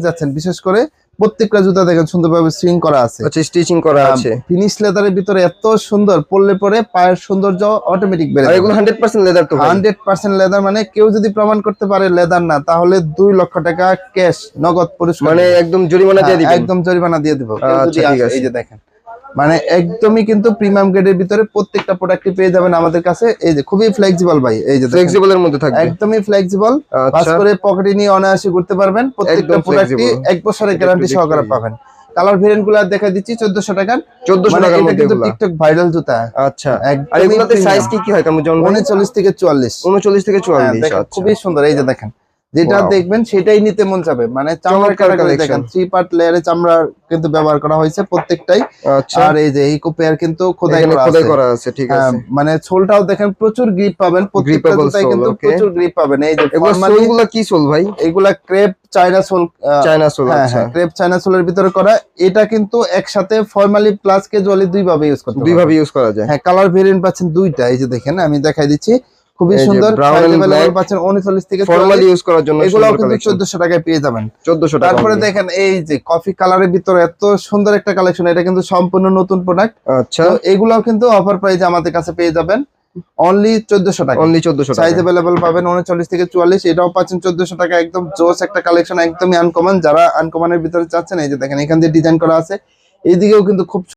যাচ্ছেন, বিশেষ করে প্রত্যেকটা জুতা দেখেন সুন্দরভাবে সুইং করা আছে। আচ্ছা, স্টিচিং করা আছে। ফিনিশ লেদারের ভিতরে এত সুন্দর, পরলে পরে পায়ের সৌন্দর্য অটোমেটিক বেড়ে আর যাবে। এগুলো 100% লেদার তো ভাই? 100% লেদার, মানে কেউ যদি প্রমাণ করতে পারে লেদার না, তাহলে 2 লক্ষ টাকা ক্যাশ নগদ পুরস্কার, মানে একদম জরিমানা দিয়ে দিবেন? একদম জরিমানা দিয়ে দেব। আচ্ছা, ঠিক আছে। এই যে দেখেন, মানে একদমই কিন্তু প্রিমিয়াম গ্রেডের ভিতরে প্রত্যেকটা প্রোডাক্টই পেয়ে যাবেন আমাদের কাছে। এই যে খুবই ফ্লেক্সিবল ভাই, এই যে ফ্লেক্সিবল এর মধ্যে থাকবে? একদমই ফ্লেক্সিবল। পাস করে পকেটে নিয়ে অনায়াসে ঘুরতে পারবেন। প্রত্যেকটা প্রোডাক্টই 1 বছরের গ্যারান্টি সহকারে পাবেন। কালার ভেরিয়েন্ট গুলো দেখা দিচ্ছি 1400 টাকা। 1400 টাকার মধ্যে কিন্তু টিকটক ভাইরাল জুতা। আচ্ছা, আর এগুলোতে সাইজ কি কি হয় যেমন 39 থেকে 44? 39 থেকে 44। আচ্ছা, খুবই সুন্দর। এই যে দেখেন, যেটা দেখবেন সেটাই নিতে মন চাবে। মানে চামড়ার কালার দেখেন, 3 পার্ট লেয়ারে চামড়া কিন্তু ব্যবহার করা হয়েছে প্রত্যেকটাই। আচ্ছা, আর এই যে ইকো পেয়ার কিন্তু খোদাই করা আছে। ঠিক আছে, মানে সোলটাও দেখেন প্রচুর গ্রিপ পাবেন, প্রত্যেকটা জুতায় কিন্তু প্রচুর গ্রিপ পাবেন। এই যে সোলগুলো কি সোল ভাই? এগুলা crepe China soul. China soul? আচ্ছা, ক্রেপ চায়না সোলের ভিতরে করা। এটা কিন্তু একসাথে ফর্মালি প্লাস ক্যাজুয়ালি দুই ভাবে ইউজ করতে পারবেন। দুই ভাবে ইউজ করা যায়। হ্যাঁ, কালার ভেরিয়েন্ট পাচ্ছেন দুইটা। এই যে দেখেন, আমি দেখাই দিচ্ছি, খুবই সুন্দর। পাচ্ছেন 39 থেকে 44 ফর্মালি ইউজ করার জন্য। এগুলো কিন্তু 1400 টাকায় পেয়ে যাবেন। 1400 টাকা। তারপরে দেখেন এই যে কফি কালারের ভিতরে এত সুন্দর একটা কালেকশন, এটা কিন্তু সম্পূর্ণ নতুন প্রোডাক্ট। আচ্ছা, তো এগুলাও কিন্তু অফার প্রাইসে আমাদের কাছে পেয়ে যাবেন অনলি 1400 টাকা। অনলি 1400 টাকা। সাইজ अवेलेबल পাবেন 39 থেকে 44। এটাও পাচ্ছেন 1400 টাকা। একদম জোস একটা কালেকশন, একদমই আনকমন। যারা আনকমনের ভিতরে চাচ্ছেন, এই যে দেখেন এখান দিয়ে ডিজাইন করা আছে। এইদিকেও কিন্তু খুব